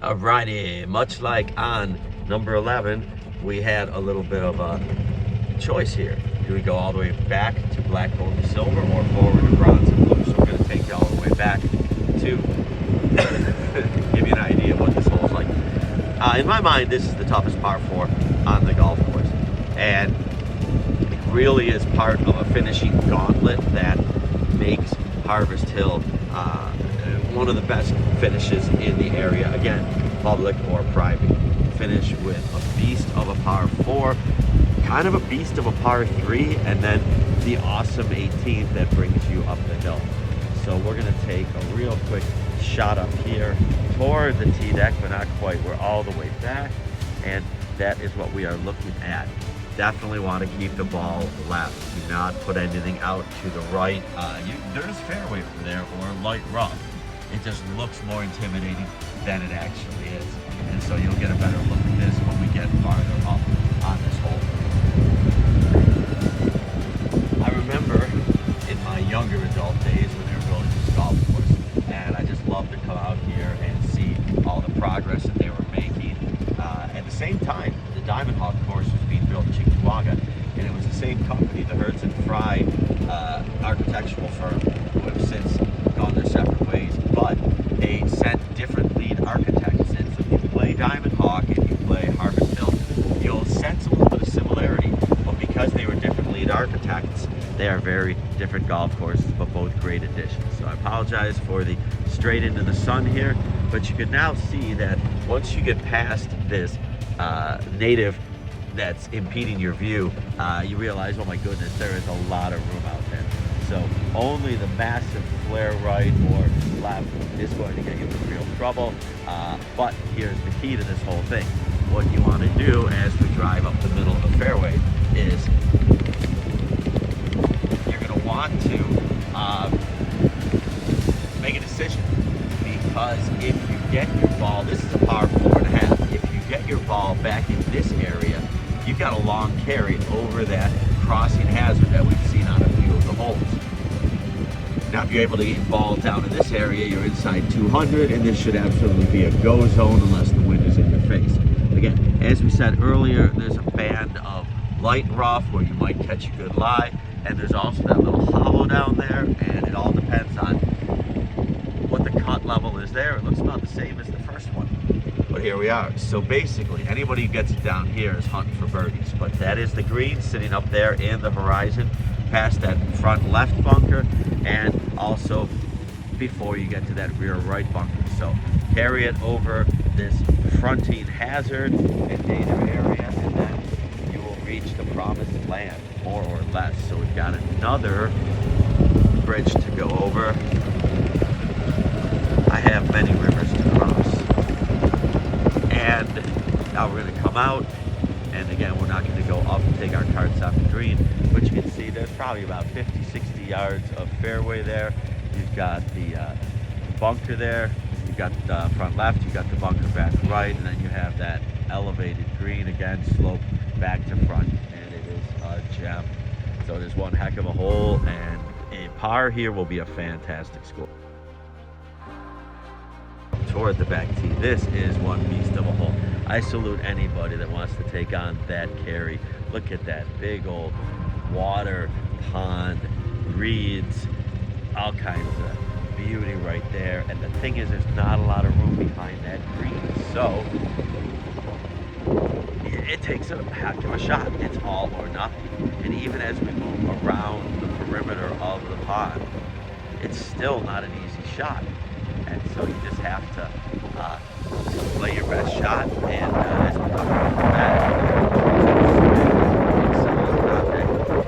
Alrighty, much like on number 11, we had a little bit of a choice here. Do we go all the way back to black, gold, and silver, or forward to bronze and blue? So we're going to take you all the way back to give you an idea of what this hole is like. In my mind, this is the toughest par 4 on the golf course, and it really is part of a finishing gauntlet that makes Harvest Hill one of the best finishes in the area. Again, public or private. Finish with a beast of a par 4, kind of a beast of a par 3, and then the awesome 18th that brings you up the hill. So we're going to take a real quick shot up here toward the tee deck, but not quite. We're all the way back, and that is what we are looking at. Definitely want to keep the ball left. Do not put anything out to the right. There's fairway over there or light rough. It just looks more intimidating than it actually is. And so you'll get a better look at this when we get farther up on this hole. I remember in my younger adult days when they were building this golf course, and I just loved to come out here and see all the progress that they were making. At the same time, the Diamond Hawk course was being built in Cheektowaga, and it was the same company, the Hertz and Fry architectural firm, who have since gone their separate ways, but they sent different lead architects in. So if you play Diamond Hawk and you play Harvest Hill, you'll sense a little bit of similarity, but because they were different lead architects, they are very different golf courses, but both great additions. So I apologize for the straight into the sun here, but you can now see that once you get past this native that's impeding your view, you realize, oh my goodness, there is a lot of room out there. So only the massive flare right or left is going to get you in real trouble. But here's the key to this whole thing. What you want to do as we drive up the middle of the fairway is you're going to want to make a decision, because if you get your ball, this is a par 4.5. If you get your ball back in this area, you've got a long carry over that crossing hazard that we've seen on a few of the holes. Now, if you're able to get your ball down in this area, you're inside 200, and this should absolutely be a go zone unless the wind is in your face. Again, as we said earlier, there's a band of light rough where you might catch a good lie, and there's also that little hollow down there, and it all depends on what the cut level is there. It looks about the same as the first one. But here we are. So basically, anybody who gets it down here is hunting for birdies. But that is the green sitting up there in the horizon, past that front left bunker, and also before you get to that rear right bunker. So carry it over this fronting hazard and native area, and then you will reach the promised land, more or less. So we've got another bridge to go over. I have many rivers to cross. And now we're going to come out, and again, we're not going to go up and take our carts off the green, but you can see there's probably about 50, 60 yards of fairway there. You've got the bunker there, you've got the front left, you've got the bunker back right, and then you have that elevated green, again, slope back to front, and it is a gem. So it is one heck of a hole, and a par here will be a fantastic score. Toward the back tee, this is one beast of a hole. I salute anybody that wants to take on that carry. Look at that big old water, pond, reeds, all kinds of beauty right there. And the thing is, there's not a lot of room behind that green, so it takes a heck of a shot. It's all or nothing. And even as we move around the perimeter of the pond, it's still not an easy shot. And so you just have to play your best shot, and as we come around the back,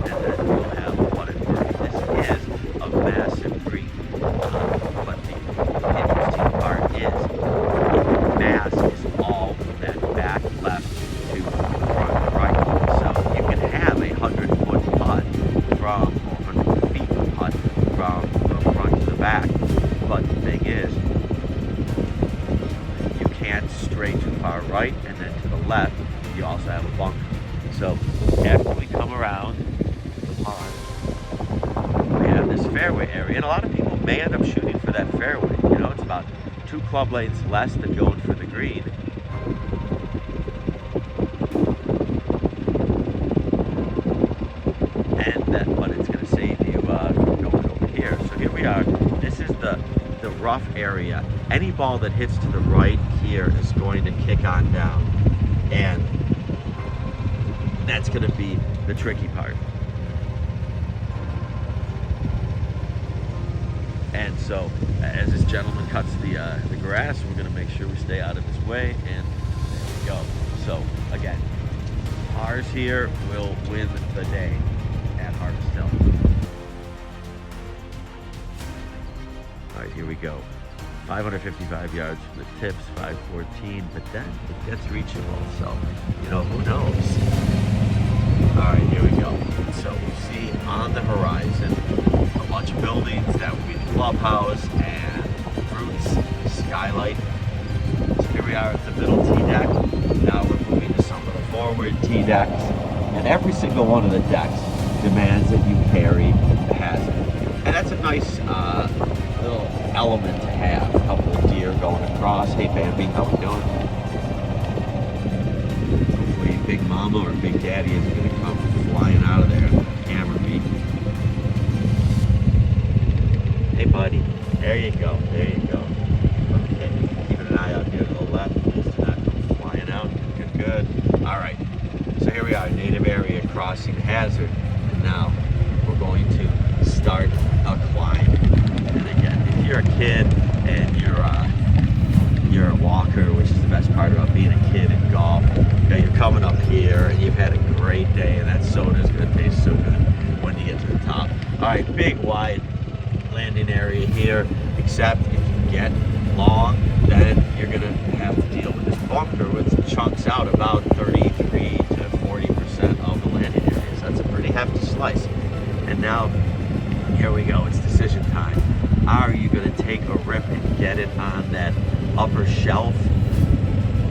and then you'll have a putt and birdie. This is a massive green, but the interesting part is the mass is all from that back left to the front right. So you can have a 100-foot putt from, or 100 feet putt from the front to the back. But the thing is, you can't stray too far right, and then to the left, you also have a bunker. So after we come around the pond, we have this fairway area, and a lot of people may end up shooting for that fairway. You know, it's about 2 club lengths less than going for the green. But it's going to save you from going over here. So here we are. This is the rough area. Any ball that hits to the right here is going to kick on down, and that's going to be the tricky part. And so, as this gentleman cuts the grass, we're going to make sure we stay out of his way, and there we go. So again, ours here will win the day at Harvest Hill. All right, here we go. 555 yards from the tips, 514, but then it gets reachable, so, you know, who knows? All right, here we go. So we see on the horizon a bunch of buildings. That would be the clubhouse and Roots skylight. So here we are at the middle tee deck. Now we're moving to some of the forward tee decks, and every single one of the decks demands that you carry the hazard. And that's a nice little element to have. A couple of deer going across. Hey Bambi, how we doing? Hopefully Big Mama or Big Daddy isn't going to come flying out of there and hammer me. Hey buddy, there you go, there you go. Okay, keeping an eye out here to the left. Please do not come flying out. Good, good. All right, so here we are, native area crossing hazard. Now we're going to start a climb. And again, if you're a kid and you're a walker, which is the best part about being a kid in golf, you know, you're coming up here and you've had a great day, and that soda is going to taste so good when you get to the top. All right, big wide landing area here, except if you get long, then you're going to have to deal with this bunker, which chunks out about 33 to 40% of the landing area. So that's a pretty hefty slice. And now, here we go, it's decision time. Are you going to take a rip and get it on that upper shelf,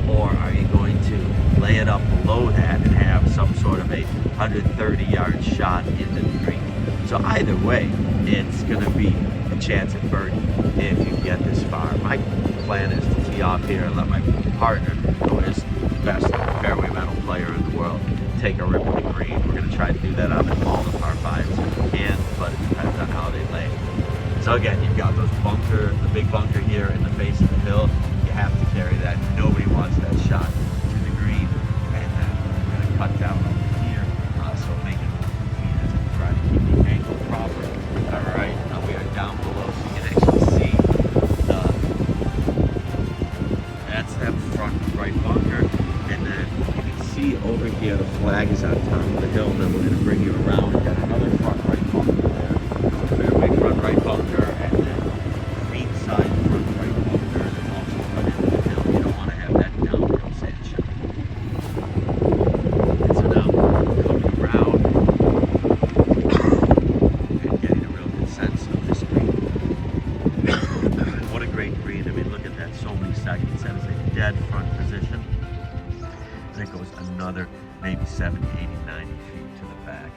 or are you going to lay it up below that and have some sort of a 130-yard shot into the green? So either way, it's going to be a chance at birdie if you get this far. My plan is to tee off here and let my partner, who is the best fairway metal player in the world, take a rip at the green. We're going to try to do that on all the par fives if we can, but it depends on how they lay. So again, you've got those bunker, the big bunker here in the face of the hill. You have to carry that. Nobody wants that shot to the green. And then we're going to cut down over here, so make it feet as we try to keep the angle proper. All right, now we are down below, so you can actually see that's that front right bunker. And then you can see over here the flag is on top of the hill, and then we're going to bring you around and get another front right bunker there. Fairway front right bunker, and then green side front right bunker that's also cut into the hill. You don't want to have that downhill sand shot. And so now we're coming around and getting a real good sense of this green. What a great green. I mean, look at that, so many seconds. That is a dead front position. And it goes another maybe 70, 80, 90 feet to the back.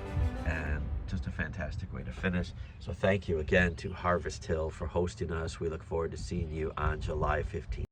And just a fantastic way to finish. So thank you again to Harvest Hill for hosting us. We look forward to seeing you on July 15th.